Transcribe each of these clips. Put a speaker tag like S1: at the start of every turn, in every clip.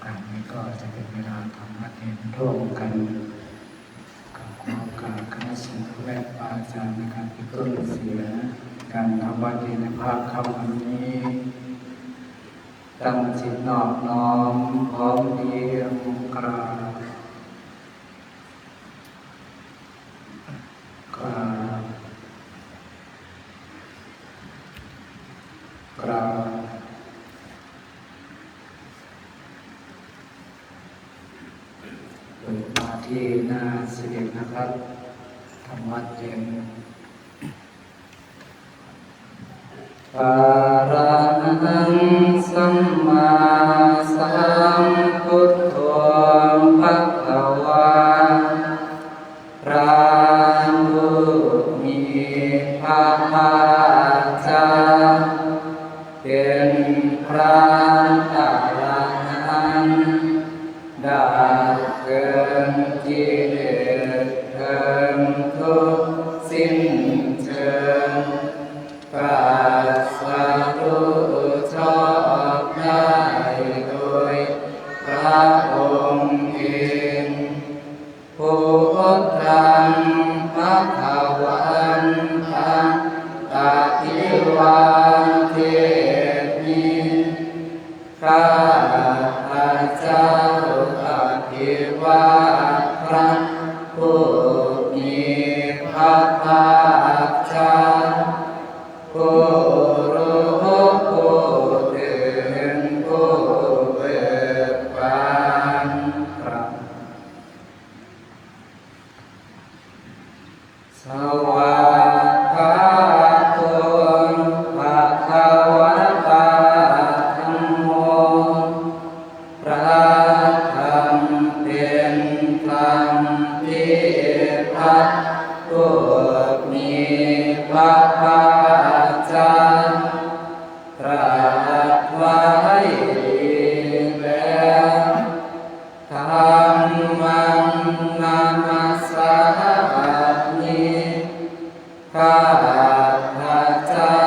S1: การนี้ก็จะเป็นเวลาทำนักเรียนร่วมกันกับคณะสงฆ์และอาจารย์ในการเป็นต้นเสียการทำวัดในภาคค่ำวันนี้ตั้งจิตนอบน้อมพร้อมเพรียงกราบเปิดมาที่หน้า11นะครับธรรมะเย็นปารานังสัมมาสัมพุทโธภะคะวาพระผู้มีพระภาคเจ้าเป็นพระอรหันต์ได้เกินกิเลสเกินทุกข์สิ้นเชิงตรัสรู้ชอบได้โดยพระองค์เองพุทธังภคะวันตังอะภิวาเทมิข้าพระเจ้าอะภิวาทพระผู้มีพระภาคเจ้าผู้รู้ผู้ตื่นผู้เบิกบานครับสวากขาโตภะคะวะตาธัมโมพระธรรมเป็นธรรมที่พระผู้มีพระภาคเจ้าตรัสไว้ดีแล้วธรรมังนามัสสามิข้าพระเจ้า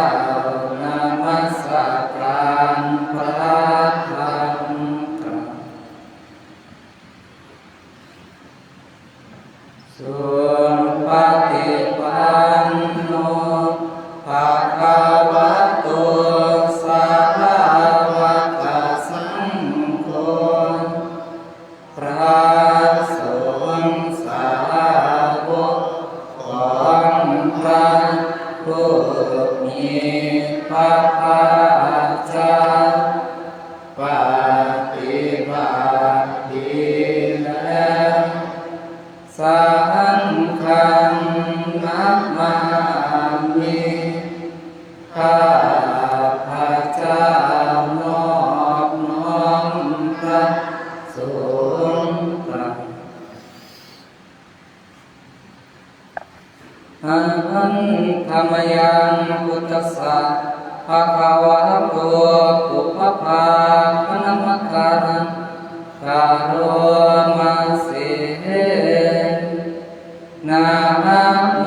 S1: นามัสการพระธรรมส่วนปฏิปันโนภะคะวะโตสาวกสังโฆพระสงฆ์สาวกของพระผู้มีพระภาคเจ้าปฏิบัติดีแล้วสังฆังนัมมามิข้าพระเจ้านอบน้อมพระสงฆ์อันธรรมยังพุทธัสสะภะคะวะโตปุพพาคณมะการังกาโรมาเสนะโม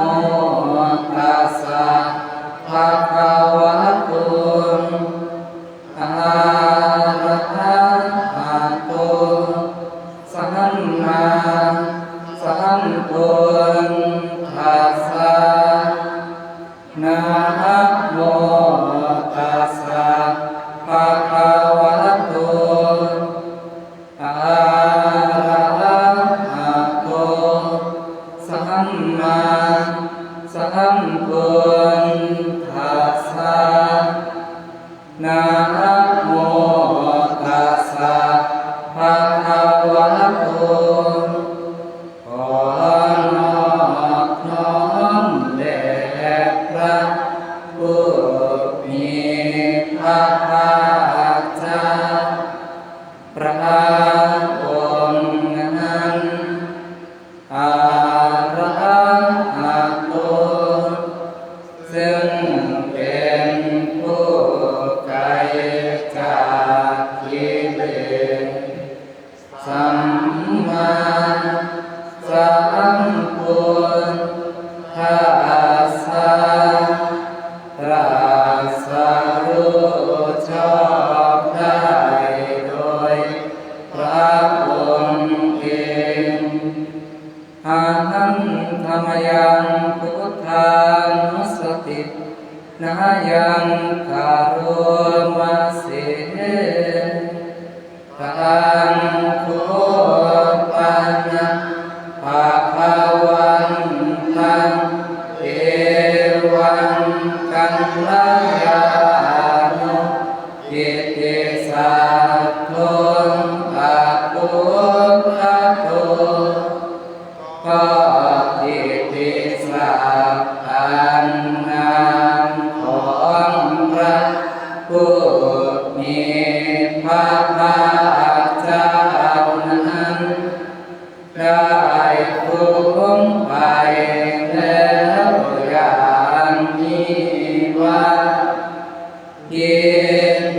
S1: ตัสสะภะคะวะโตอะระหะโตสัมมาสัมพุทธัสสะนะโมตัสสะภะคะวะโตอะระหะโตสัมมาสัมพุทธัสสะนะโมตัสสะภะคะวะโตขอนอบน้อมแด่พระผู้มีพระภาคเจ้าพระองค์นั้นอะระหะโตซึ่งเป็นผู้ไกลจาก ติสัทโธอะปุคโตก็อิติสัพพันนามของพระผู้มีพระภาคเจ้านั้นได้พ้นไปแล้วอย่างนี้ว่ายิ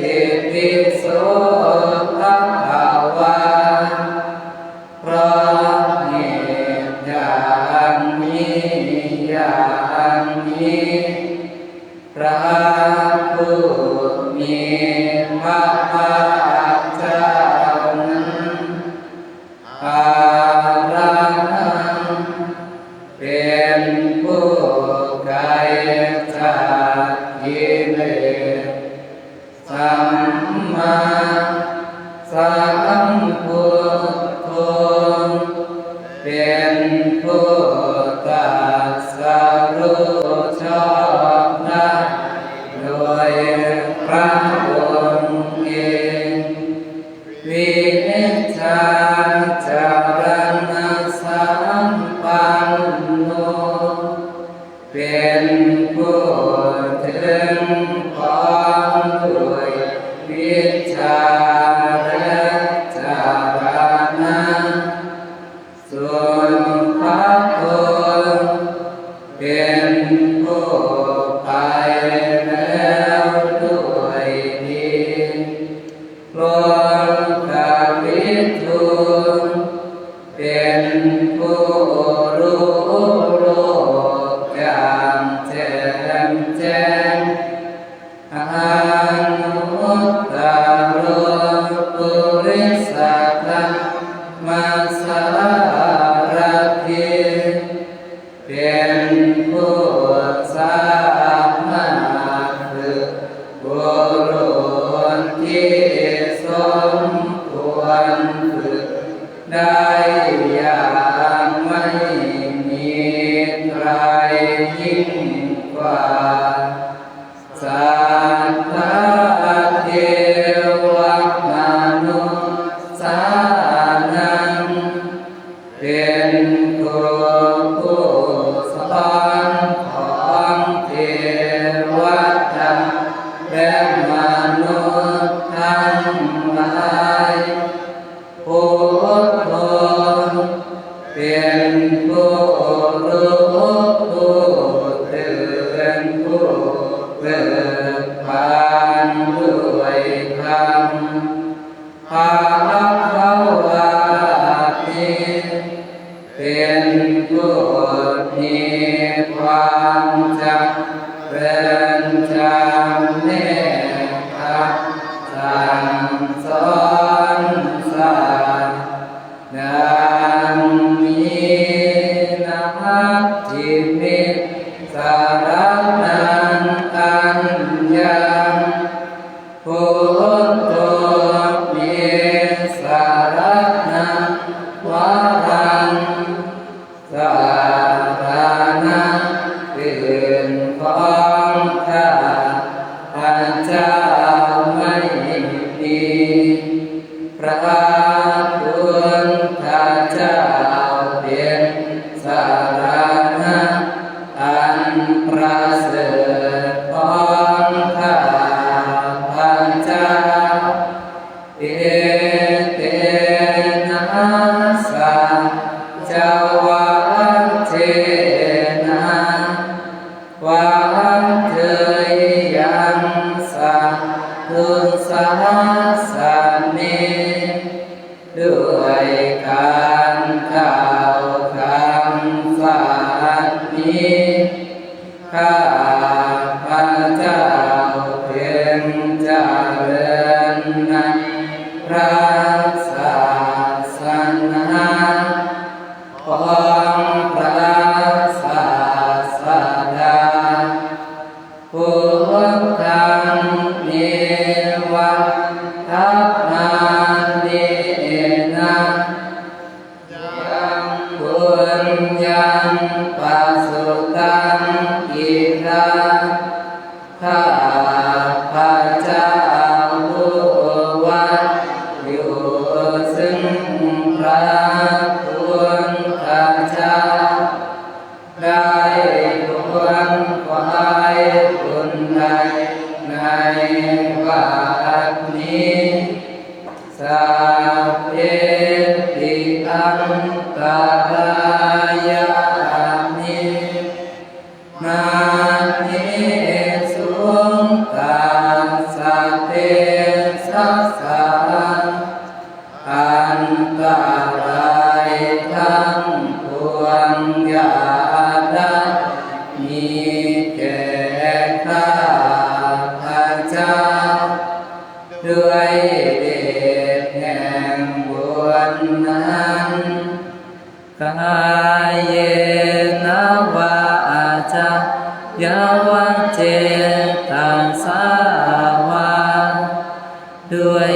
S1: ติปิโสภะคะวาเพราะเหตุอย่างนี้อย่างนี้พระผู้มีพระภาคเจ้านั้นอารังเป็นผู้ไกลจากกิเลสสัมมาสัมพุทโธเป็นผู้ตรัสรู้ชอบได้โดยพระองค์เองวินิจฉาจารณสัมปันโนเป็นผู้ถึงความด้วยวิชาและจารณะส่วนพระโตเป็นผู้ไปแล้วด้วยดีโลกวิทูเป็นผู้รู้โลกอย่างแจ่มแจ้งอนุตตรปุริสธรรมสารถิเป็นผู้สามารถฝึกบุรุษที่สมควรฝึกได้อย่างไม่มีใครยิ่งกว่าสัทธาเทวมนุษสานังเป็นผู้สอนของเทวดาและมนุษย์ทั้งหลายพุทโธเป็นผู้รู้ผู้ตื่นผู้เบิกบานด้วยธรรมภาวะติเป็นผู้มีความจำเป็นจำแนกสั่งสอนศาสนามีนักจิตมิสารนังอัญญังพุทโธมีสารนังวารังสารนังอื่นของข้าพเจ้าไม่มีพระพุทธเจ้าเป็นสารณะอันประเสริฐของข้าพเจ้าเอเตนะสัจวัตเถนะวัฏเถยังสัพพุสาสเนด้วยการกล่าวคำสัตย์นี้ข้าพเจ้าเพียงเจริญในพระศาสนาของพระศาสดาพุทธังเนวะทัพมานินะ ข้าพระเจ้าผู้ สัพเพติอันตรายานิมานิสุงตัสสะเตสัสสะอันตรายทั้งปวงอย่าได้มีแก่ข้าพเจ้าด้วยเดชแห่งบุญนั้นกายเยนะวาจายาวะเจตัสสาวาด้วย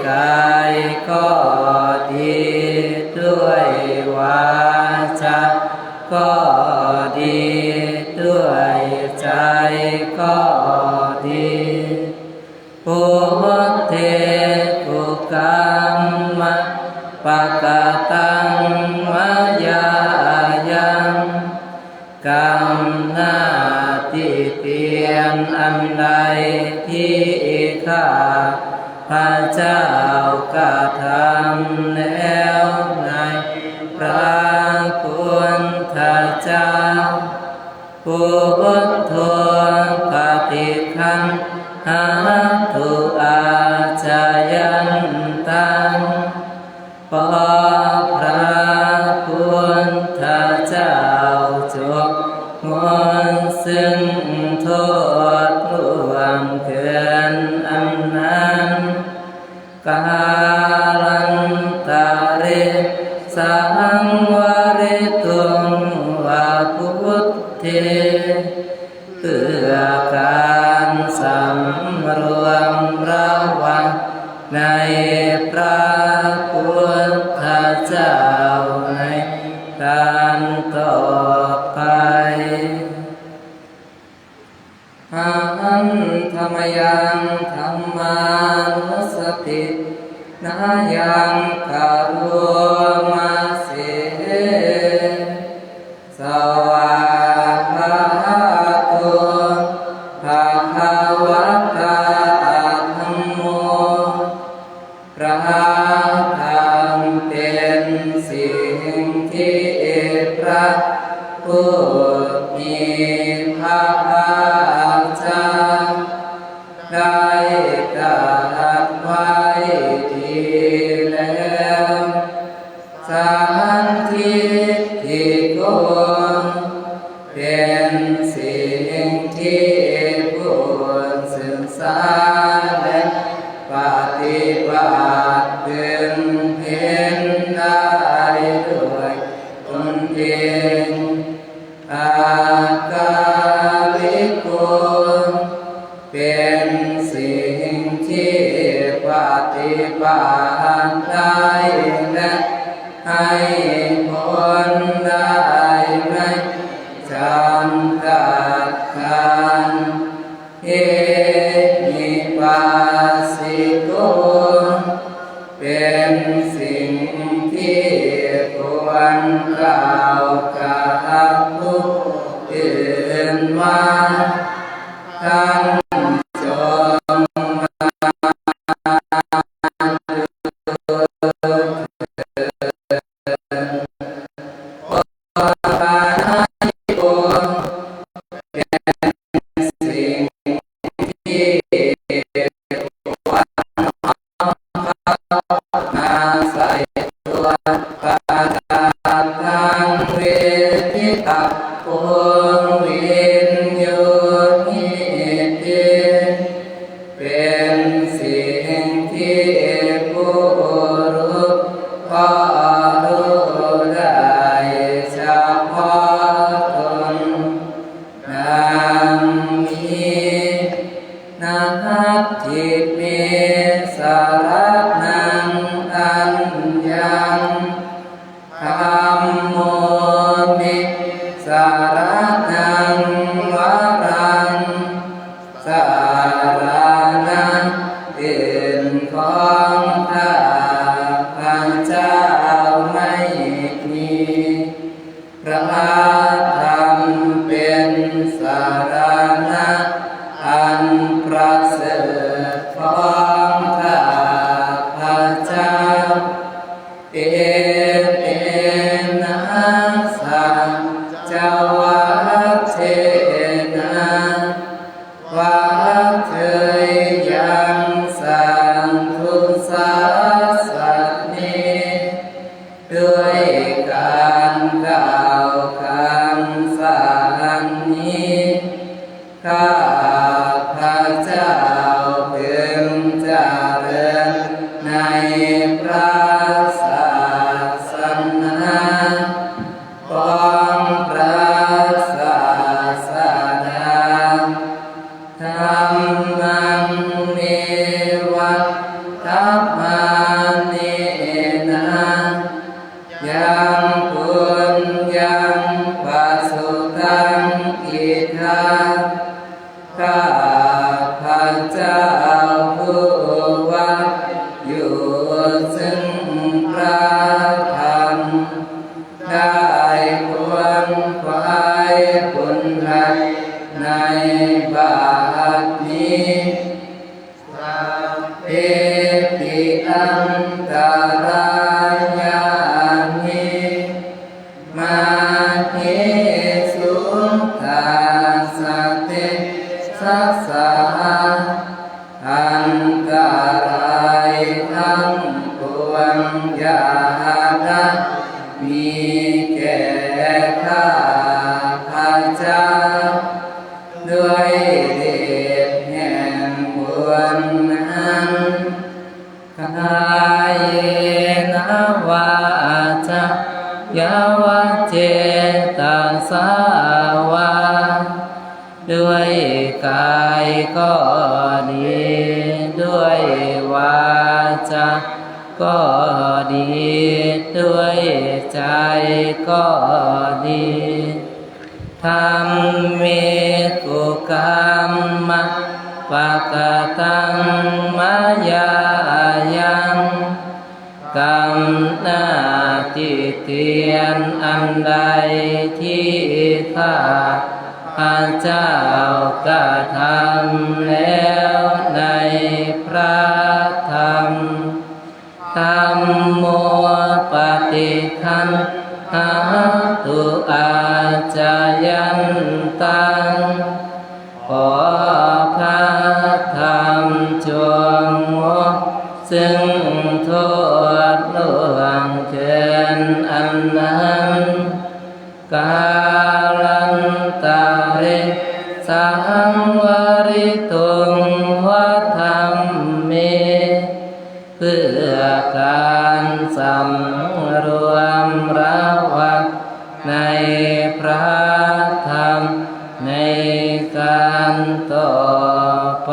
S1: กายก็ดีด้วยวาจาก็ดีด้วยใจก็ดีปุถเทกุกรรมปะกะตังมายายังกรรมหน้าที่เตียนอันใดที่ข้าพระเจ้ากระทำแล้วในพระคุณเจ้าพุทโธปฏิคันหาตุอาจายันตังขอพระคุณเจ้าจงงดซึ่งโทษร่วมเกินอันนั้นกาลันตาเรสังวริตุงวาพุทเทเพื่อการสำรวมระวังในพระพุทธเจ้าในการต่อไปหันธรรมยังธรรมานุสตินายังกาลุมาเสสวาคาโตภะคะวะตาธัมโมพระธรรมเป็นสิ่งที่พระผู้มีพระภาคเจ้าได้ตรัสไว้ดีแล้วสันทิฏฐิโกเป็นสิ่งที่ผู้ศึกษาและปฏิบัติพึงเห็นได้ด้วยตนเองอากาลิโกเป็นสิ่งที่ปฏิบัติได้และให้ผลได้ไม่จำกัดการเหตุมีปัสสิโกเป็นสิ่งที่ควรกล่าวกับผู้อื่นว่าท่านจงเป็นสิ่งที่ผู้รู้พอรู้ได้เฉพาะตนดังนี้นัตถิเมสารนังอัญญังธัมโมมิสารนังวรังสารนังอื่นของข้าพระเจ้าไม่มีพระธรรมเป็นสารณะอันประเสริฐของข้าพระ ศาสนิด้วยการกล่าวคำสานนี้ข้าพระเจ้าพึงเจริญในพระศาสนาของพระศาสดาธรรมังเนวัฏฏัมมานินะยังปุญญังปัสสุตังอิทธาข้าพระเจ้าผู้ว่าอยู่ซึ่งพระธรรมได้ควรขวายบุญรักในบัดนี้เอติอันตรายานิมาเทสุตาสเตสัสสะอันตรายทั้งปวงอย่าได้มีแก่ข้าพระเจ้าด้วยเดชแห่งบุญนั้นกายนะวาจายาวะเจตสาวาด้วยกายก็ดีด้วยวาจาก็ดีด้วยใจก็ดีธรรมเมตุกรรมะปะกตังมายายังกรรมหน้าที่เตียนอันใดที่ข้าพระเจ้ากระทำแล้วในพระธรรมธัมโมปฏิคันหาตุอาจายันตังขอพระธรรมจงงดซึ่งโทษล่วงเกินอันนั้นกาลันตาริสังวริตุงวัฏธรรมเมเพื่อการสำรวมระวังในพระธรรมในการต่อไป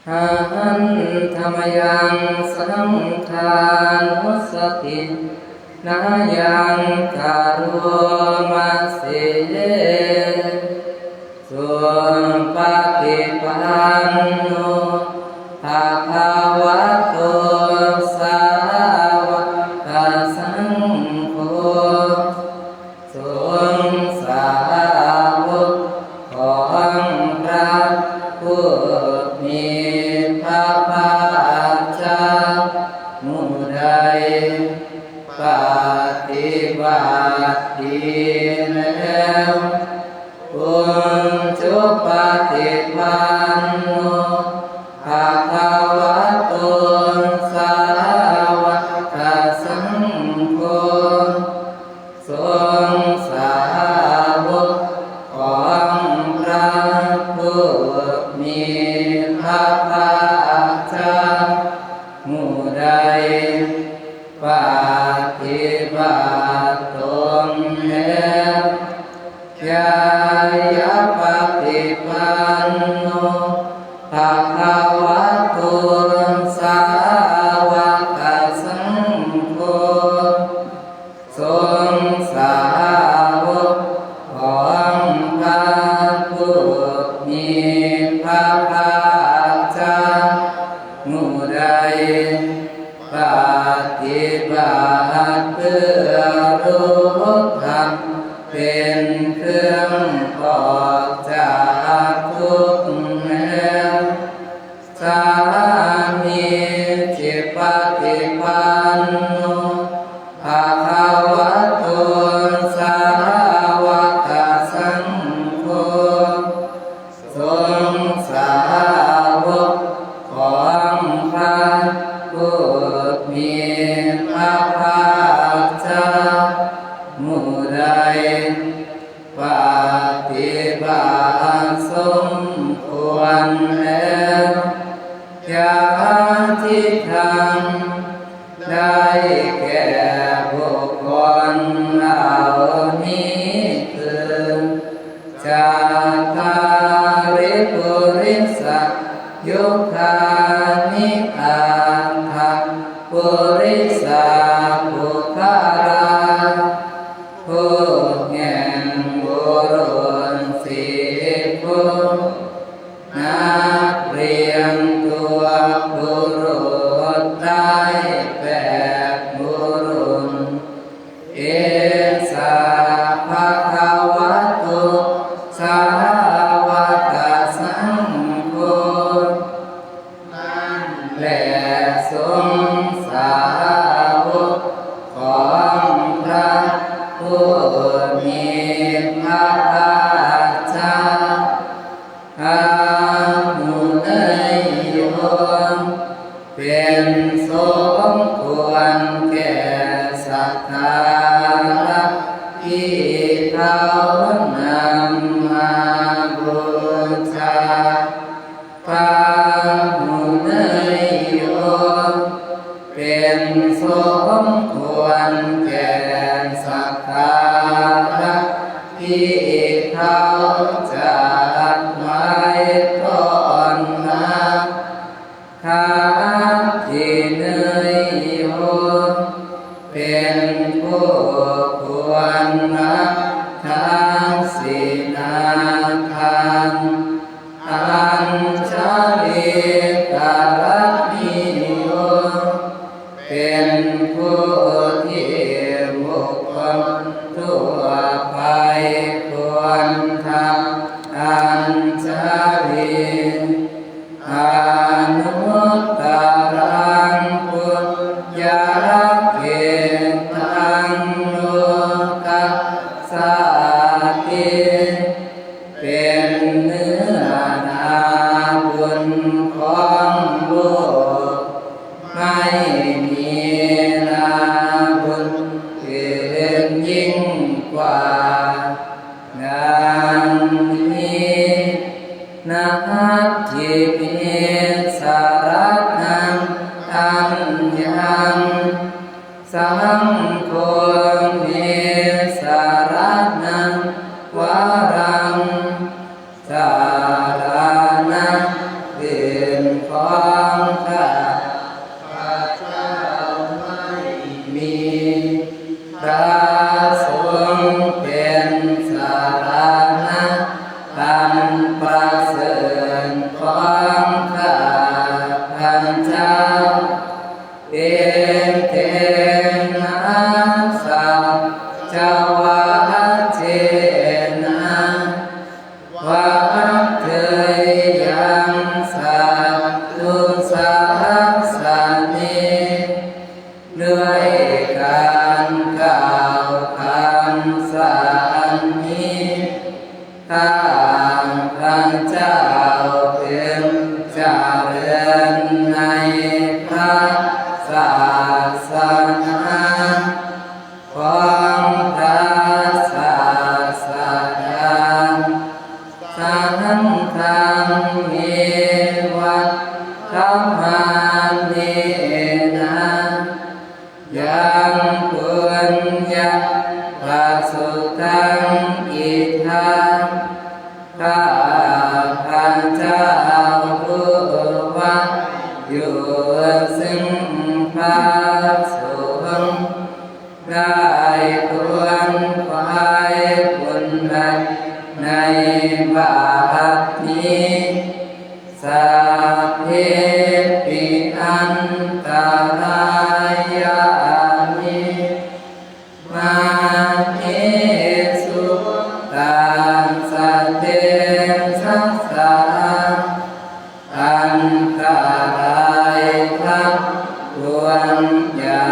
S1: หันธรรมยังสังฆานุสตินายังการุมาเสสุปฏิปันโนภะคะวะโตสาวกสังโฆสงฆ์สาวกของพระผู้มีพระภาคเจ้าหมู่ใดปฏิบัติดีแล้วบุญจุปฏิปันโนภะคะวะโตสาวกสังโฆสงฆ์สาวกของพระผู้มีพระภาคเจ้าหมู่ใดปฏิบัติตนแล้วญายะปฏิปันโนภะคะวะโตสาวกสังโฆสงฆ์สาวกของพระผู้มีพระภาคเจ้าหมู่ใดปฏิบัติเพื่อรู้ธรรมเป็นเครื่องออกจากทุกข์แล้วสามีจิปฏิปันโนภะคะวะโตสาวกสังโฆสงฆ์สาวก วญาติธรรมได้แก่บุคคลเหล่านี้คือจาตาริปุริสยุคานิอัตถปุริสบุคาราผู้แห่งบุรุษ10 ผู้นักเรียนตัวบุรุษได้8 บุรุษเอสาภะคะวะโตสาวกสังโฆนั่นแหละสงฆ์สาวกของพระผู้มีพระภาคเจ้าอาหุเนยโยมเป็นสมควรแก่สักการะที่เขานำมาบูชาพระหุเนยโยมเป็นสมควรแก่สักการะที่เขาจัดไว้ก่อนมาข้าที่เนยโยมเป็นผู้ควรรับทั้งศีลธรรมอัญชลีกรัตนิโยมเป็นผู้ที่บุคคลทั่วไปควรทำอัญชลีอนุตตรังปุญญาเกตังโลกัสสติเป็นเนื้อนาบุญของโลกไม่มีนาบุญอื่นยิ่งกว่างานนี้นักที่มีสารนังอันยังสังโฆมีสารนังวารังสารนังอื่นของข้าพเจ้าไม่มีพระสงฆ์เป็นสารณะอันประเสริฐของข้าพเจ้าเอเทนะสัจวะเจนะวะเทยังสัตตุสัสสะเนด้วยการกล่าวคำสรรนี้ข้าพเจ้าเป็นเจริญในพระศาสนาของพระศาสดาสังฆังเมวัฏฐัมมานินะยังปุญญาภาสุตังอิทังข้าพเจ้าผู้ว่าอยู่ซึ่งพระสงฆ์ได้ควรควายบุญใดในบาทนี้สัพเพปิอันตรายามิมาเนสุตังสัตเตสัสสะอันตรายทั้งปวงอย่า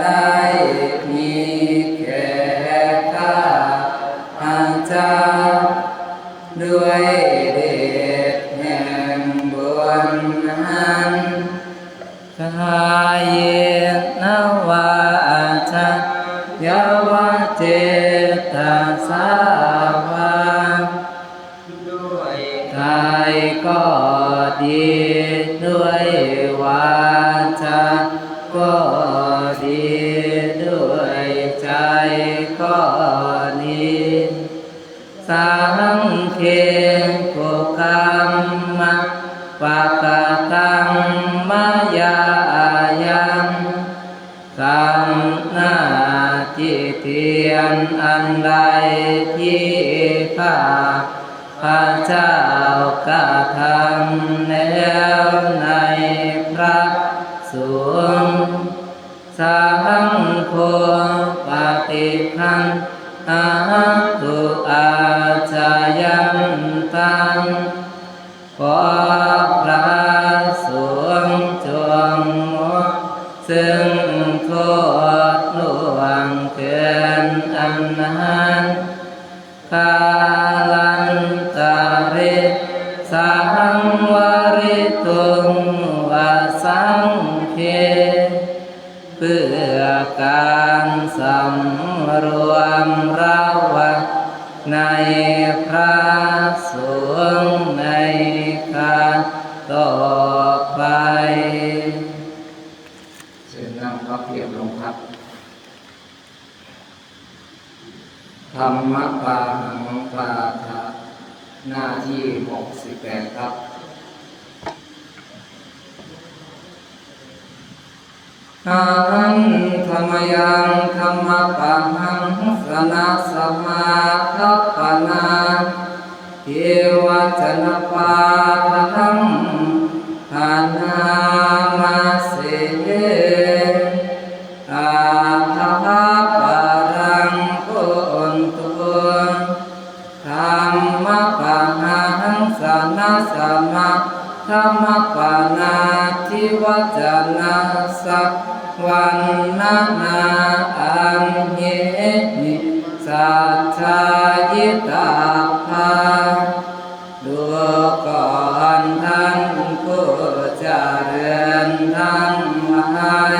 S1: ได้มีแก่ข้าพเจ้าด้วยเดชแห่งบุญนั้น กายนวาจยวะเจตสาวาด้วยกายก็ ดีด้วยวาจาก็ดีด้วยใจก็ดีสังเฆกุกรรมะปะกะตังมายายังกรรมหน้าที่เพียรอันใดที่ข้าพระเจ้ากระทำแล้วในพระสงฆ์สังโฆปฏิคันหาตุอาจายันตังขอพระสงฆ์จงงดซึ่งโทษล่วงเกินอันนั้นกาลันตาริสังวริตุงวสังเฆเพื่อการสำรวมระวังในพระสงฆ์ในการต่อไปเชิญนั่งพักเพียบลงครับธรรมปาหังปาทะหน้าที่68ครับหังธรรมยังธรรมปาหังสนะสมาทัปปนาเทวจนะปาทังฐานามาเสอาทาปารังโกนตุธรรมปาหังสนะสมาธรรมปานาทิวจนะสักวันนานาอันเหนิสัจจายิตาภาดูก่อนท่านผู้เจริญทั้งหลาย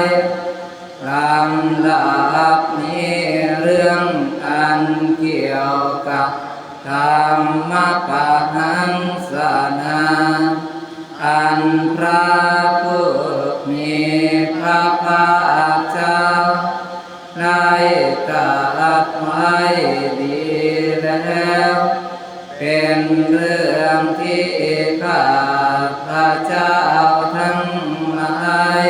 S1: ลำดับนี้เรื่องอันเกี่ยวกับธรรมปาหังสนะอันพระผู้มีพระภาคเจ้าได้ตรัสไว้ดีแล้วเป็นเรื่องที่ข้าพระเจ้าทั้งหลาย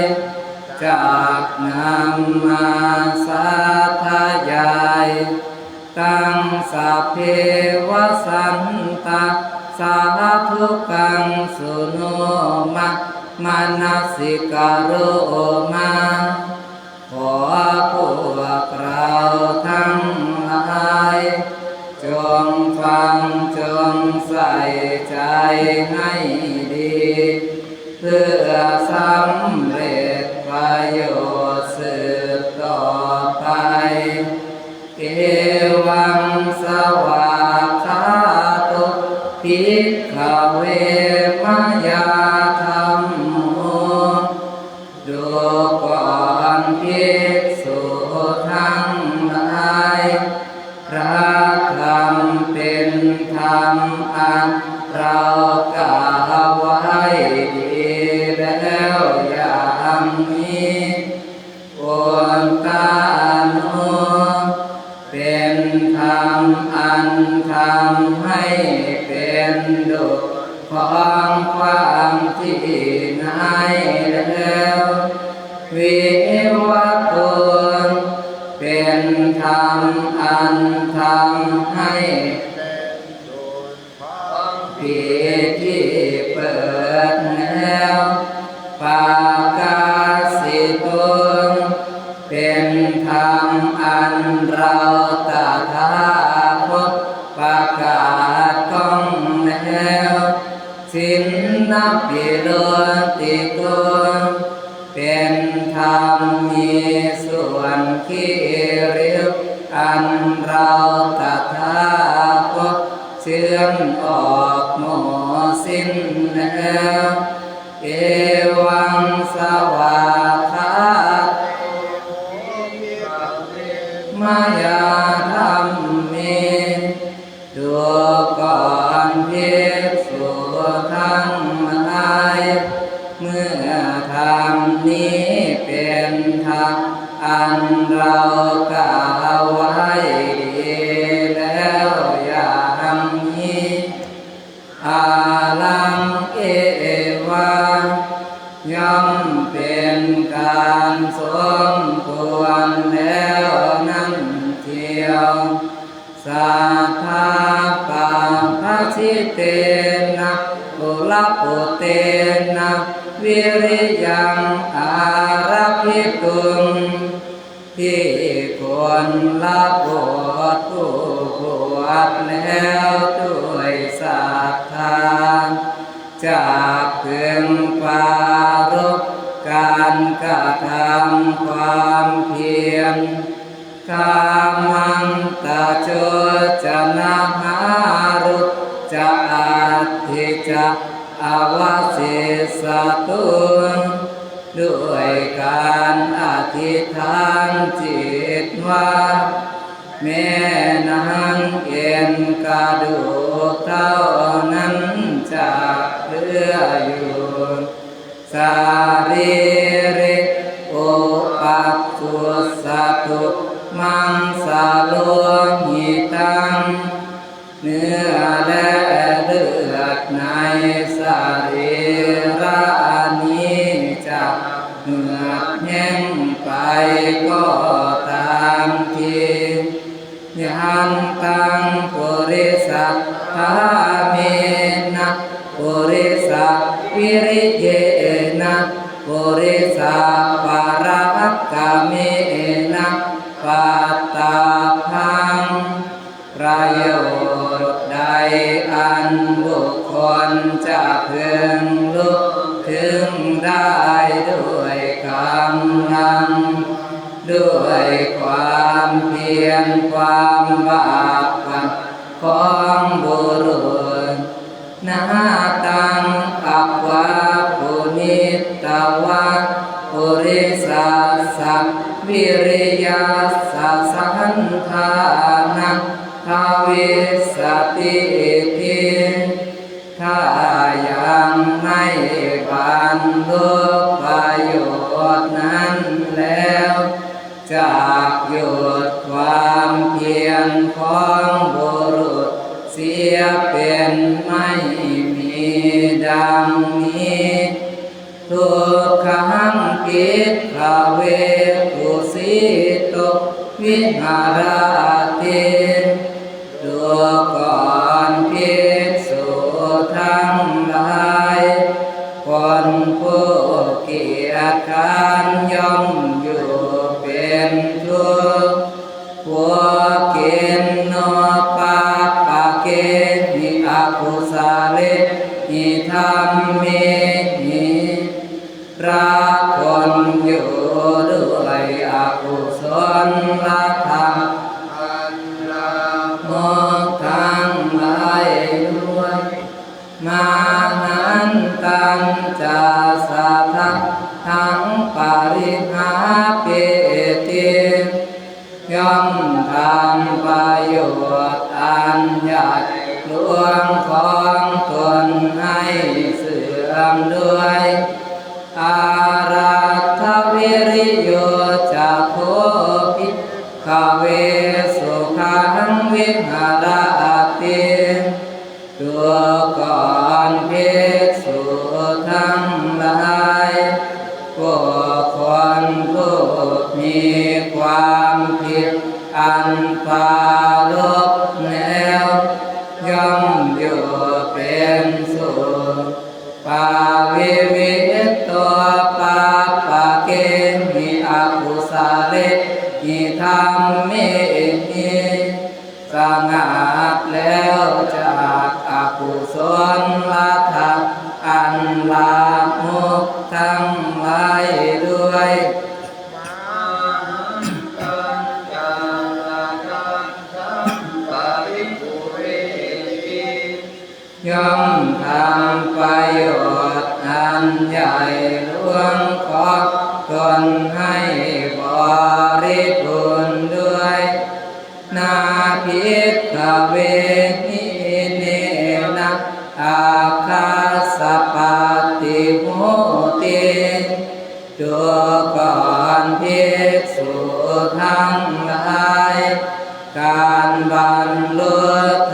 S1: จากนำมาสาธยายตั้งสัพเพวสันตสาธุกังสุโนมานสิกาโรมาขอพวกเราทั้งหลายจงฟังจงใส่ใจให้ดีเพื่อสำเร็จประโยชน์สืบต่อไปเอวังสวากขาโตภิกขเวมยาธัมโมดูก่อนภิกษุทั้งหลายพระธรรมเป็นธรรมอันเรากล่าวไว้ดีแล้วอย่างนี้ควรตาโนเป็นธรรมอันทำให้เป็นดุจของความที่นายแล้ววิวัตตุเป็นธรรมอันทำให้ปีที่เปิดแล้วปากาสิตุเป็นธรรมอันเราตถาคตประกาศก้องแล้วสินนับปิโลติโกเป็นธรรมมีส่วนที่เรียกอันเราตถาคตเชื่อมออกหมดสิ้นแล้วเอวังสวากขา มายาธรรมเมดูก่อนภิกษุทั้งหลาย เมื่อธรรมนี้เป็นธรรมอันเรากล่าวไว้ดีแล้วอย่างนี้อาลังเอวาย่อมเป็นการสมควรแล้วนั่นเทียวสัทธาปาภัชิเตนะปุละปุเตนะวิริยังอารักขิตุงที่ควรละบวชผู้บวชแล้วด้วยศรัทธาจากพึงปรารภการกระทำความเพียรกามังตะโจจนะหารุจะอาทิจะอวสิสตุด้วยการอธิษฐานจิตว่าแม่นางเอ็นกระดูกเท่านั้นจะเหลืออยู่สารีริโอปัสสุสตุมังสาโลหิตังเนื้อและเลือดในสรีระนี้จะเหือดแห้งไปก็ตามทียันตังปุริสัทธาเมนะปุริสัพวิริเยนะปุริสัพปาระกาเมนะปัตตาพังประโยชน์ใดอันบุคคลจะพึงลุกถึงได้ด้วยกำลังด้วยความเพียรความบากบั่นของบุรุษนาตังอัปวะปุณิตวะปุริสัสสะวิริยัสสะสันธานะภวิสติทิถ้ายังไม่บรรลุประโยชน์นั้นแล้วจากหยุดความเพียรของบุรุษเสียเป็นไม่มีดังนี้ทุกขังกิจภเวทุสิโตวิหารติตัวก่อนภิกษุทั้งหลายคนผู้เกียจคร้านย่อมอยู่เป็นทุกข์พวกกินโนปาปะเกหิอกุสาเลหิธรรมเมหิพระคนอยู่ด้วยอกุศลธรรมโมกทั้งหลายด้วยมาหันตันจะสะทักทั้งปริหาเปติย่อมทำประโยชน์อันใหญ่หลวงของตนให้เสื่อมด้วยอารัตถวิริโยจะโคภิกขเวสุขังวิหารติตัวก่อนภิกษุทั้งหลายพวกคนผู้มีความผิดอันปาลบแล้วย่อมอยู่เป็นสุขปาวิวิตตัวปาปะเกหิอกุสาเลหิธรรมเมหิสงัดแล้วจากอกุศลธรรมอันลามกทั้งหลายด้วย ย่อมทำประโยชน์อันใหญ่หลวงของตนให้บริบูรณ์ด้วยนาภิกขเวหิเนนะอาคาสปาติ โหติดูก่อนภิกษุทั้งหลายการบรรลุ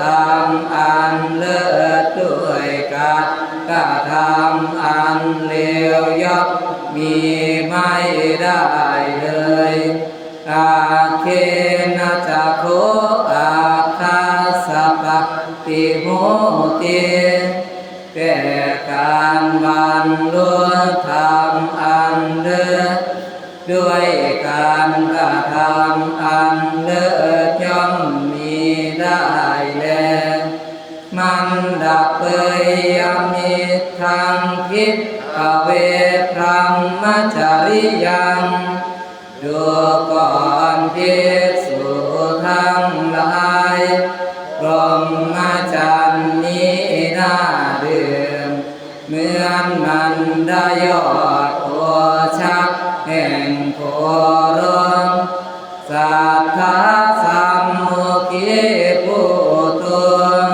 S1: ธรรมอันเลิศด้วยการกระทำอันเลวย่อมมีไม่ได้เลยอาเคนะจักโขอาคาสปะติโหติแก่การบรรลุธรรมอันเลิศด้วยการกระทำอันเลิศย่อมมีได้แลมันดับเปยยมิตรทางคิดอเวพรหมจริยังดูก่อนภิกษุทั้งหลายพรหมจรรย์นี้น่าดื่มเหมือนมันได้ยอดโอชักแห่งโพรมสัทธาสัมมุขีผู้ตุง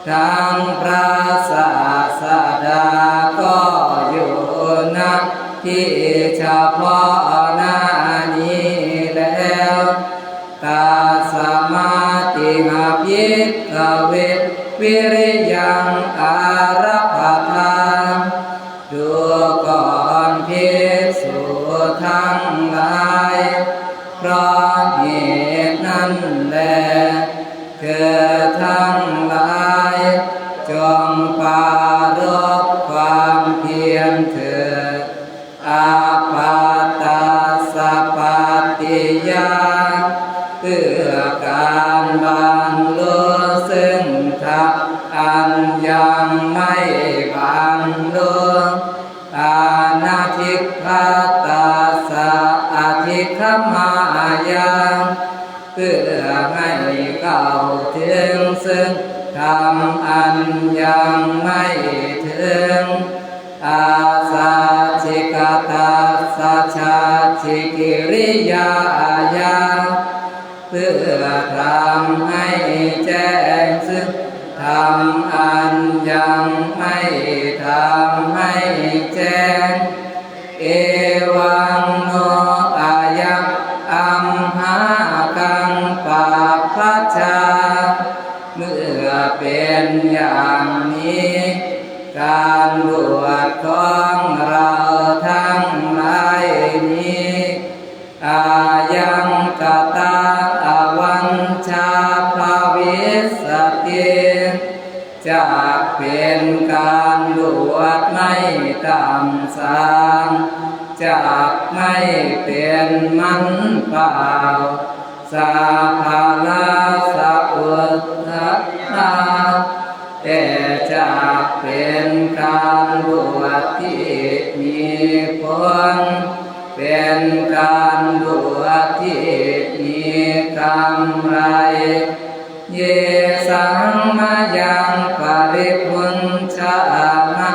S1: ทั้งพระศาสดาก็อยู่ณที่เฉพาะหน้านี้แล้วตาสมาติหาภิกขเววิริยังอารัปทานดูก่อนภิกษุทั้งหลายเพราะเหตุนั้นแลเธอทั้งหลายจงปรารภความเพียรเถิดอาปาตาสปาติยาเพื่อการบรรลุซึ่งธรรมอันยังไม่บรรลุอานาทิคขตาสะอธิคมายาเพื่อให้เข้าถึงซึ่งธรรมอันยังไม่ถึงอาสาจิกตาสัจฉาจิกิริยายาเพื่อทำให้แจ้งซึ่งธรรมอันยังไม่ทำให้แจ้งเอวังโนอายังอัมหากังปาปัจจาเมื่อเป็นอย่างนี้การบวชของเราทั้งหลายนี้อายังกตาอวัญชาภวิสติจะเป็นการบวชไม่ต่ำสามจะไม่เป็นมันเปล่าสาภาลาสะอุทธาแต่จะเป็นการบวชที่มีผลเป็นการบวชที่มีกำไรเยสังมายังปริพุนชามะ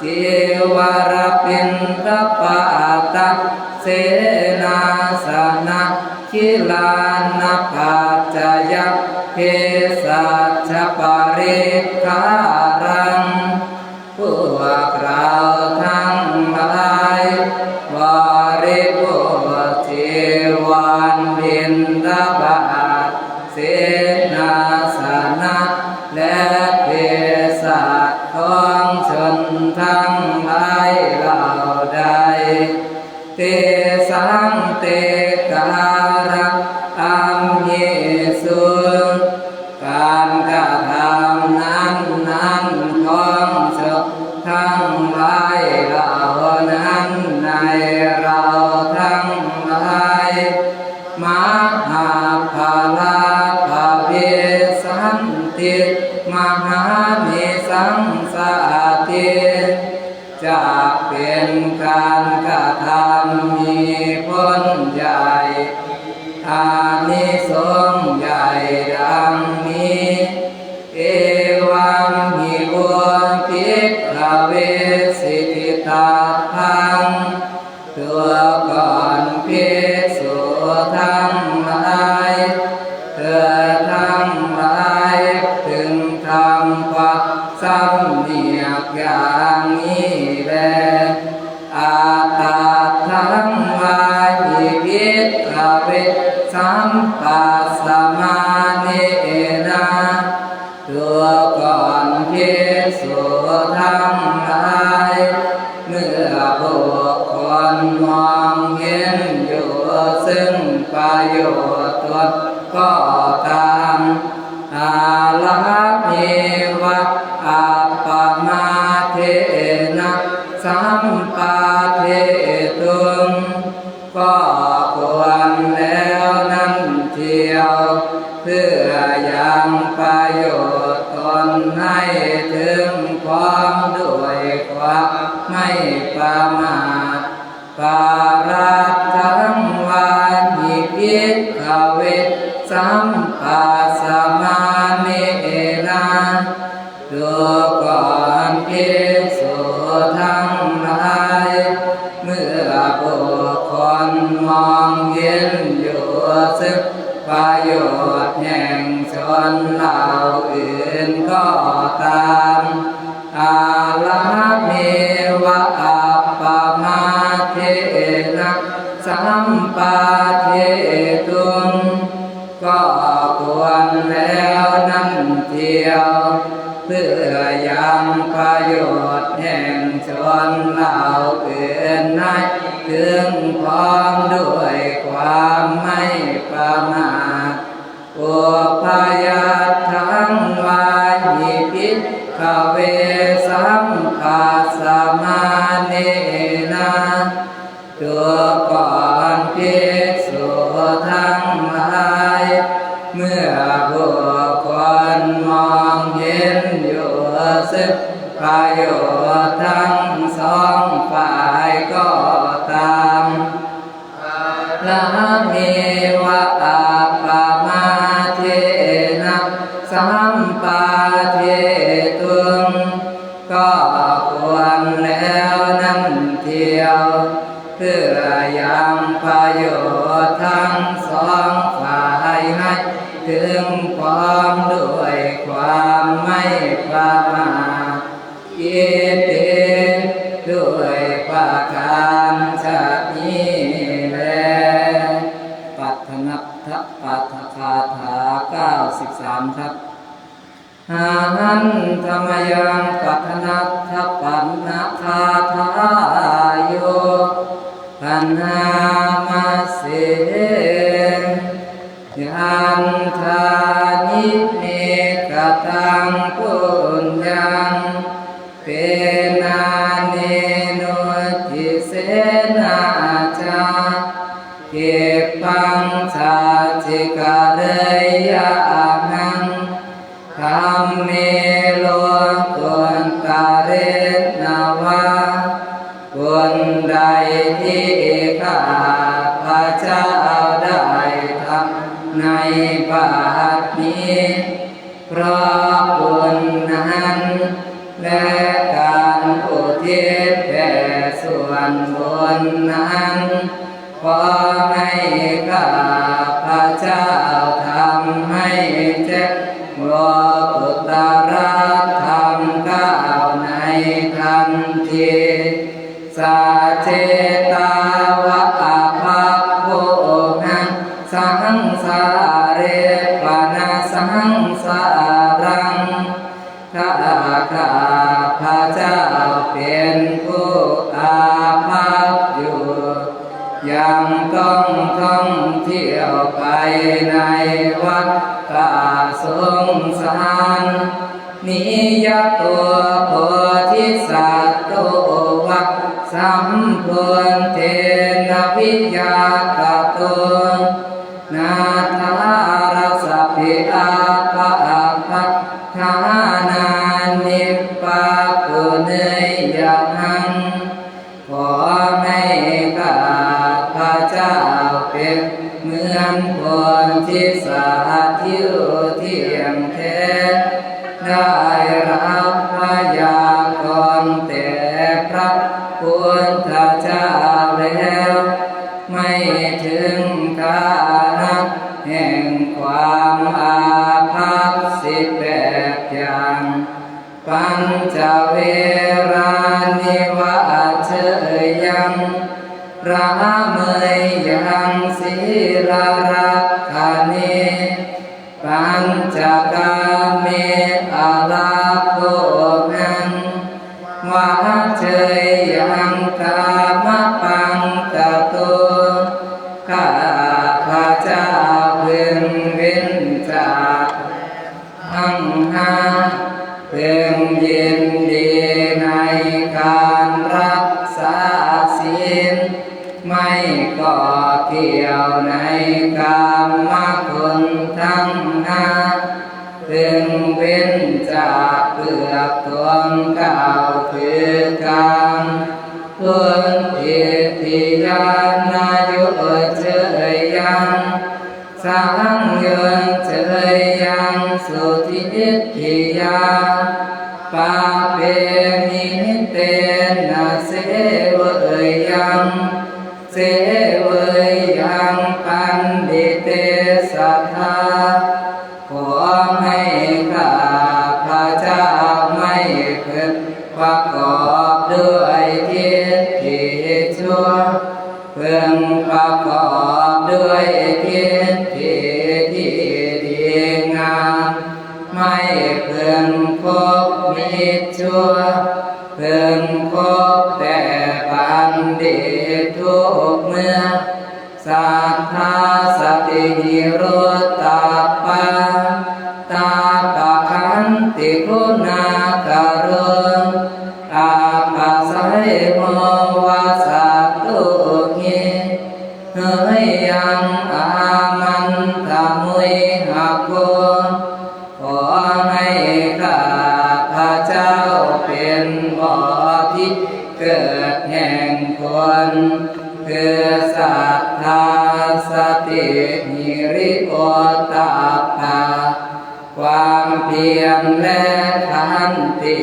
S1: จิวรปินทปาตะเสนาสนะคิลานะปัจจยเพสัชปริคารังพวกเราทั้งหลายบริโภคจีวรบิณฑบาตเสนาสนะและเภสัชของชนทั้งหลายเหล่าใดเตสังเตการะอัมเหสุการกระทำนั้นของชนทั้งหลายเหล่านั้นในเราทั้งหลายมหาภาลาภาเวสันติมหาเมสังสาติจะเป็นการกระทำมีผลใหญ่อานิสงส์ใหญ่ดังนี้เอวังหิโวภิกขเวสิกิตาทังตัวก่อนภิกษุทั้งหลายเธอทั้งหลายถึงทำความสำเนียกอย่างนี้แล มองเห็นอยู่ซึ่งประโยชน์ตนก็ตามอาลาเมวะอัปปมาเทนะสัมปาเทตุงก็ควรแล้วนั่นเทียวเพื่อยังประโยชน์ตนให้ถึงความด้วยความไม่ประมาทปารัตถังวานิภิกขเวสัมปัสสมาเนนะดูก่อนภิกษุทั้งหลายเมื่อบุคคลมองเห็นอยู่ซึ่งประโยชน์แห่งชนเหล่าอื่นก็ตามอาลาเมวะอัปปมาเทนะสัมปาเทตุงก็ควรแล้วนั่นเทียวเพื่อยังประโยชน์แห่งชนเหล่าอื่นให้ถึงพร้อมด้วยความไม่ประมาทอุปยัตถังวานิภิกขเวสัมปัสสมาเนนะตัวก่อนภิกษุทั้งหลายเมื่อบุคคลมองเห็นอยู่ซึ่งประโยชน์ทั้งสองฝ่ายก็ตามละเมวะอัปปมาเทนะสัมปาเทตุงก็ควรแล้วนั่นเทียวเพื่อยังประโยชน์ทั้งสองฝ่ายให้ถึงพร้อมด้วยความไม่ประมาทอิติด้วยประการฉะนี้แลปัทนัตถปัทคาถา93ครับหันธรรมยังปัทนัตถปันนาคาถาโยพันนามาเสยันทานิเมกตังปุญญังเปนาเนโนทิเสนาจาเก็บปังชาจิกาเรยะนังธรรมเมโลกุณตาเรนาวาบุญใดที่ข้าพระเจ้าได้ทำในบัดนี้เพราะบุญนั้นและการอุทิศแผ่ส่วนบุญนั้นขอให้ข้าพระเจ้าทำให้แจ้งโลกุตรธรรมก้าวในทันทีสัจเจตาวะอาภัพโภหังสังสาเรปนาสังสารังข้าพระเจ้าเป็นผู้อาภัพอยู่ยังต้องท่องเที่ยวไปในวัฏฏะสงสารนิยตัวโพธิสัตว์โตวักสัมพุนเทนะวิยากโตนาทารสภิอาภะปัฏฐานานิปปาปุเนยยังขอให้ข้าพระเจ้าเป็นเหมือนโพธิสัตว์ที่เที่ยงแท้ได้รับพยากรณ์แต่พระพุทธเจ้าแล้วไม่ถึงฐานะแห่งความอาภัพ18อย่างปัญจเวรานิวะเชยยังพระเมยยังศีลารักขานิปัญจกาเมอาลาโภหังวาเชยยังกามปังก นไม่ก่อเกี่ยวในกามคุณทั้งห้าพึงเว้นจากเปลือกตวงเก่าคือกามล้วนอิทธิญาณอายุเฉยยังสังโยนเฉยยังสุทิทิยาปาเปมิเตนะเสวยังเสวยังปันดิเตสัทธาขอให้ข้าพระเจ้าไม่พึงประกอบด้วยทิฏฐิชั่วพึงประกอบด้วยทิฏฐิที่ดีงามไม่พึงคบมิตรชั่วพึงคบแต่บัณฑิตทุกเมื่อสัทธาสติหิโรตตาปะตาปะขันติคุณากโรอาปัสสัยโมวาสัตตุหิเฮยยังอามันตะมุยหะโกขอให้ข้าพระเจ้าเป็นบ่อที่เกิดแห่งคนคือศรัทธาสติหิริโอตตปปะความเพียรและขันติ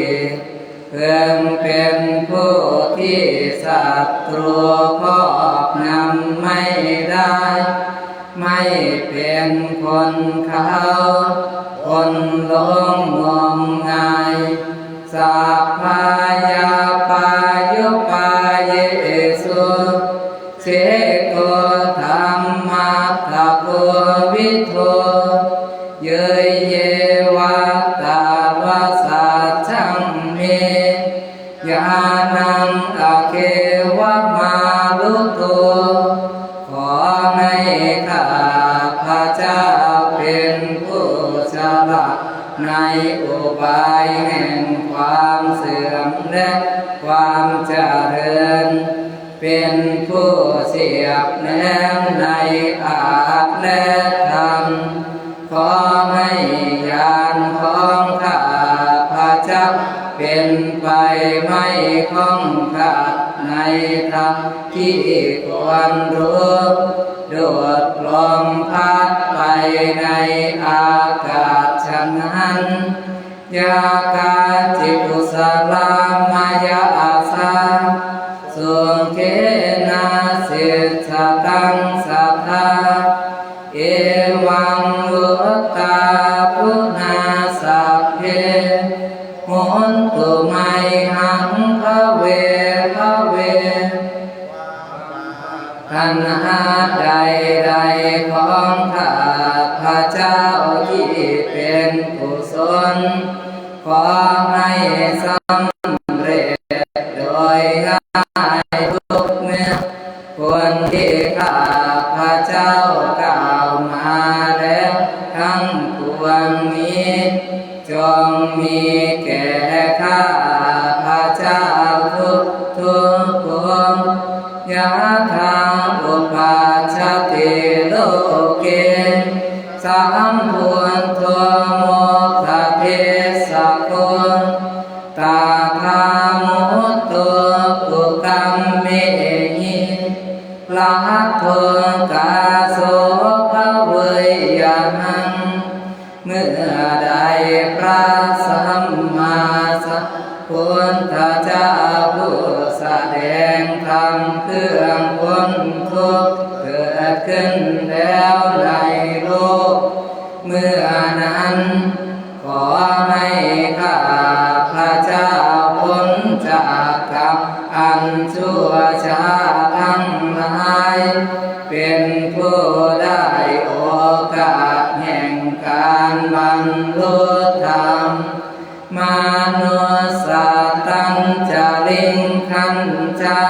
S1: เพื่อเป็นผู้ที่ศัตรูครอบงำไม่ได้ไม่เป็นคนเขาคนหลงงมงายสัพพายาปายุปายเอสุเสโกธรรมัตถโกวิโทเยเยวะตาวาสัจจังเมญาณังอเควะมาลุโตขอให้ข้าพระเจ้าเป็นผู้ฉลาดในอุบายแห่งความเสื่อมและความเจริญเป็นผู้เสียบแนมในอาจและธรรมขอให้ญาณของข้าพระเจ้าเป็นไปไม่คล่องขาดในธรรมที่ควรรู้โดดลมพัดไปในอากาศฉะนั้นยากาจิตุสลามายาอาสาสุเกนะสิทธาตังสัทธาเอวังอุตตาปุนาสัพเพโหนตุไมหังภเวภเวขันหาใดใดของข้าพระเจ้าที่เป็นกุศลขอให้สำเร็จโดยง่ายทุกเมื่อควรที่ข้าพระเจ้ากล่าวมาแล้วทั้งปวงนี้จงมีแก่ข้าพระเจ้าทุกคนยะถาอุปัชฌติโลเกสัมพุนโทโมกขเทสะโกตาธามุตโตปุกัมเมหิละโทกาโสภเวยหังเมื่อใดพระสัมมาสัมพุทธเจ้าผู้แสดงธรรมเครื่องพ้นทุกข์เกิดขึ้นแล้วในโลกเมื่อนั้นขอให้ข้าพระเจ้าพ้นจากกรรมอันชั่วช้าทั้งหลายเป็นผู้ได้โอกาสแห่งการบรรลุธรรมมานุสตังจาริงขันจา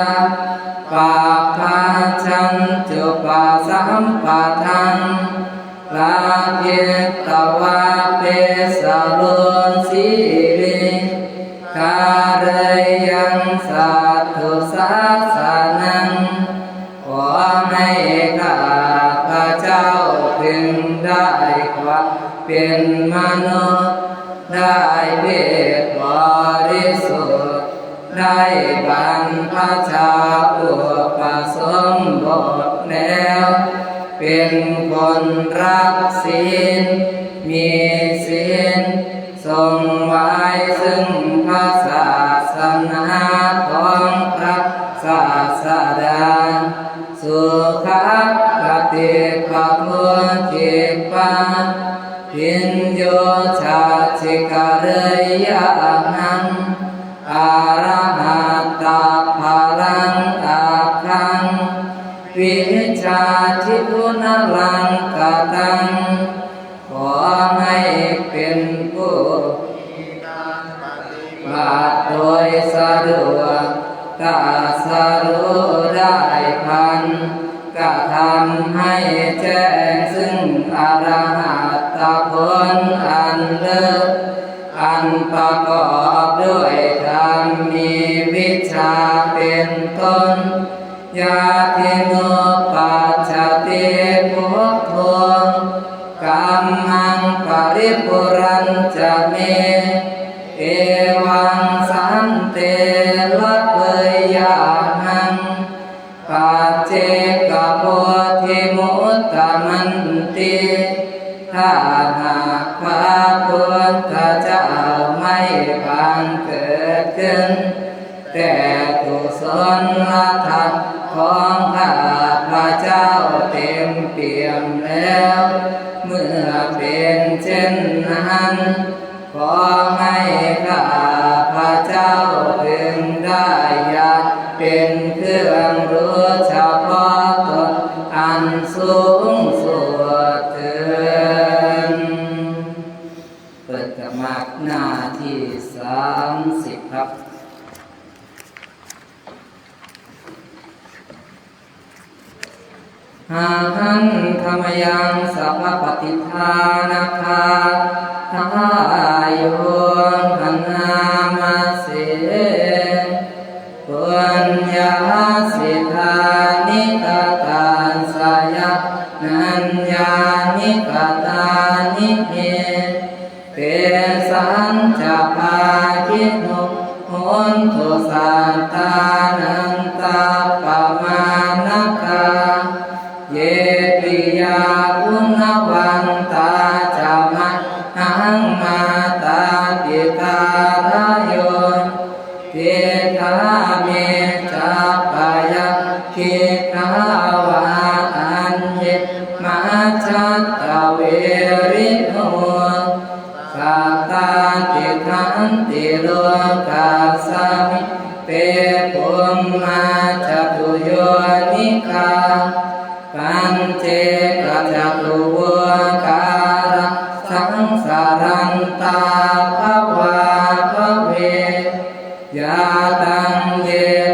S1: ปาพาชันจุปาสัมปะทังลาเยตวาเปสะโลสีริคาเรยังสัตถุสาสานัง ให้ข้าพระเจ้าพึงได้ความเป็นมนุษย์ได้เพศบริสุทธิ์ได้บรรพชาอุปสมบทแล้วเป็นคนรักศีลมีศีลทรงไว้ซึ่งพระศาสนาของพระศาสดาสุขปฏิปพุจิปาพิญโยชาชิกะเรยะหังอาระหัตตาภารังอาคังวิชาทิพุนลังกตังขอให้เป็นผู้บาทโดยสะดวกกาสรู้ได้พันกะทำให้แจ้งซึ่งอรหัตตผลอันเลิศอันประกอบด้วยธรรมมีวิชาเป็นต้นยาทิโนปัจจติพุทโธกัมมังปริปุรัญจะเมเอวังสันเตละเปยยาหังปัจเจกโพธิมุตตมันติถ้าหากพระพุทธเจ้าไม่บังเกิดขึ้นแต่กุศลธรรมของข้าพระเจ้าเต็มเปี่ยมแล้วเมื่อเป็นเช่นนั้นขอให้ข้าพระเจ้าพึงได้ยาเป็นเครื่องรู้เฉพาะตนอันสูงสุดเถิดเปิดกรรมหน้าที่30ครับหาหันธรรมยังสัพพปฏิทานาคาทายโยหันนามาเสปุญญาสิทานิกตาสายะนัญญานิกตานิเมเปสัญจภาคิโนโหนตุสันตานันตาปมานะคาเยปิยาคุณวันตาจามังหังมาตาปิตาทายโยเทธาเมจาปายะคิทาวาอัญเยมาชัตตะเวริโนสัตตาติทันติโลกาสามิเปปุมมาจตุโยนิกาปัญเจกจัตุวการะสังสารันตาภวาภเวยาตังเย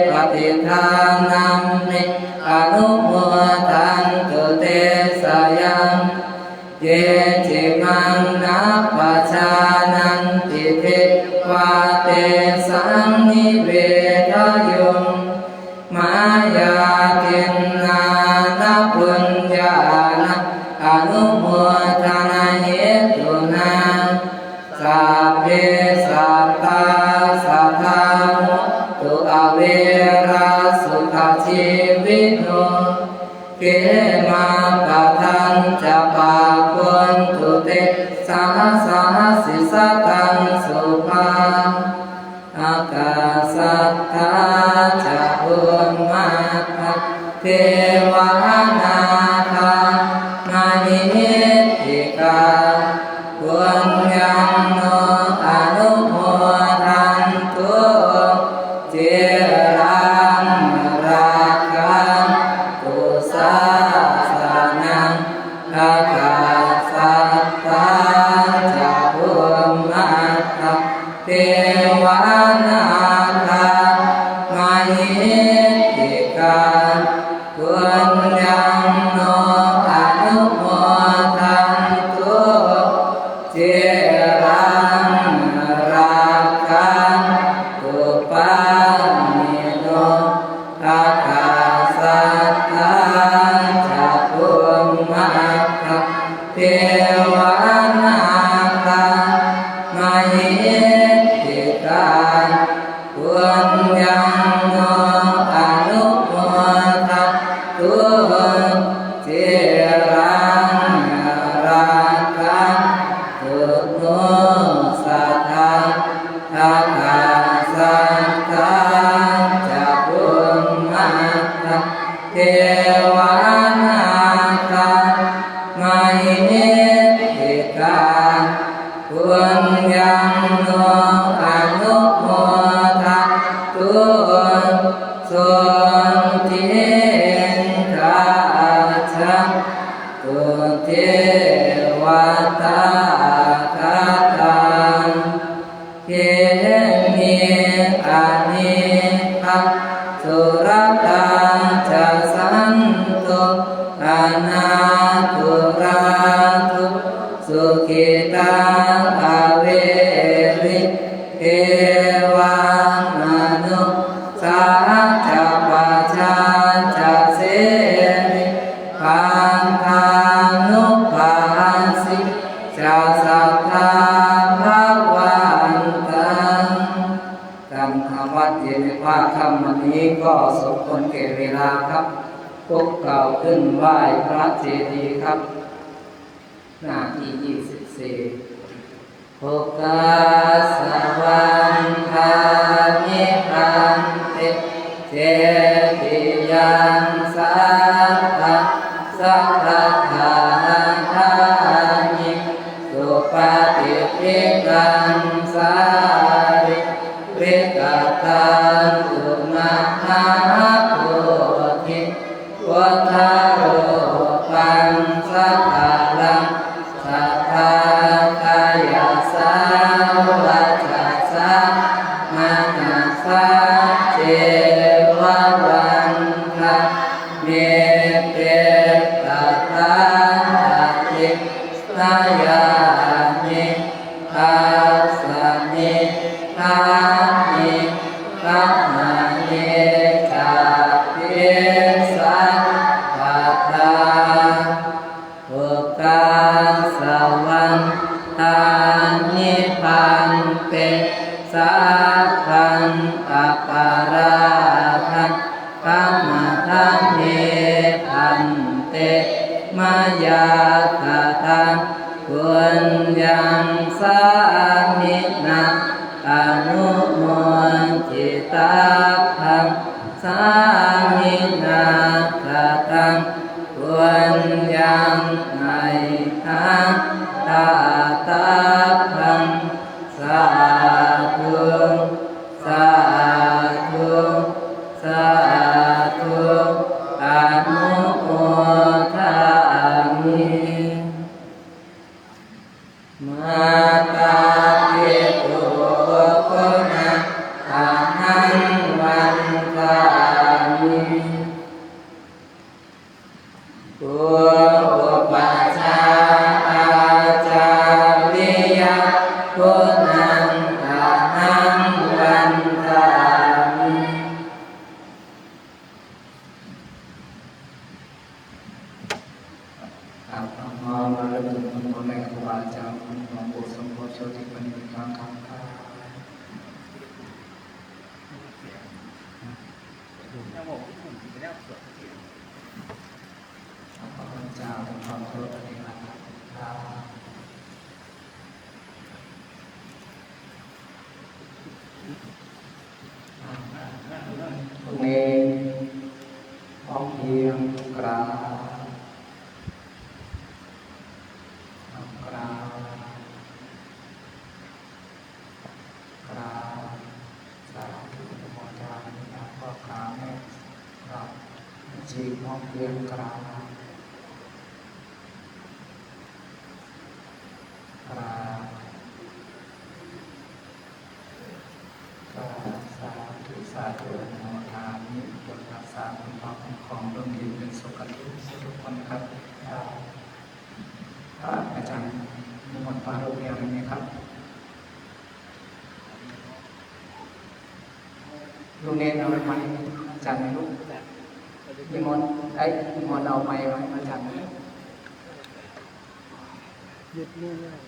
S1: ปฏิทานัมมิอนุโมทันตุเตสยังเยจิมังนัปปชานันติเทวาเตสังนิเวทยุงมายาทินนานาปุญญานะอนุโมทนาเหตุนาสัพเพสัตตาสัทธามุตุอเวราสุขชีวิโนเกมาปะทันจะปาปุณตุเตสหสหสิสตังสุภาอากาสัทธาจะอุมมาคะเทวานาคามณิติกาปุญญังโนอนุโมทันตุเจรังราคันตุสาสนังอาคาสัทธาจะอุมมาคะเทวานาคามณิติกาปุญญังโนอนุโมทันตุเจรังราคันตุปานิโนอาคาสัทธา เทวานาคามาหิติกาปุญญังโนอนุโมทะตุสุนทิกาชังตุเทวตาคาตังเขมิอานิภัสสุรตังจะสันตุอานาตุราตุสุขิตังอเวริเทวังมนุสาจะปัจจาจะเสริปังทานุภาสิจะสัพพะภวันตังการทำวัดเย็นในภาคค่ำวันนี้ก็สมควรแก่เวลาครับพวกเก่าขึ้นไหว้พระเจดีย์ครับหน้าที่24โอกาสวันทานิพันเตเจติยังสัพพะสัพพะทานิสุปฏิปิกันสาริวิกตันตุมหาโพธิวัฏโรปังสัพพะลังสัพพะกายสาวาจาสามนาสาเจวะวันทะเมเตตาทาติสายานิอาสานิทานิขัมมานิจาปิสัพพะทาโอกาสวันทานิพันเตสัพพันอปาราทังกัมมะทังเมพันเตมายาคาทังปุญญังสามินาอนุโมทิตาพังสามินาคาทังปุญญังไนทังตาตาพังสาธุสาธุสาธุอนุโมทามิมาตาปิตุโกนะอาหังวันทามิปุปัจจาอาจาริยปุนังอาหังวันทามิครับน้อมระลึกถึงคุณแม่ครูบาอาจารย์คุณหลวงปู่สมโพธิโชติปัญญาคำครับพระพุทธเจ้าทำความเคารพในหลักธรรมตรงนี้พร้อมเพียงกราบกราบกราบสาธุธรรมจารย์นะพ่อกราบแม่กราบจีพร้อมเพียงกราบกราบกราบสาธุสาธุอนุโมทามิบทรักษาคุณพ่อคุ้มครองร่มเย็นเป็นสุขทุกคนครับอาจารย์นิมนต์ปาโรมีอะไรไหมครับลูกเนรเอาไม้อาจารย์ไหมลูกนิมนต์นิมนต์เอาไม้ไว้อาจารย์หยุดมือเลย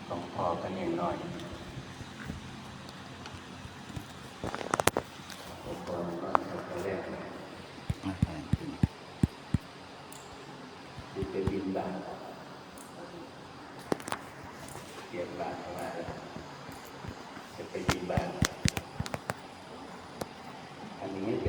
S1: ต้องพอกันนิดหน่อย
S2: เกี่ยวบาทว่าจะไปยิงบาทอันนี้เป็น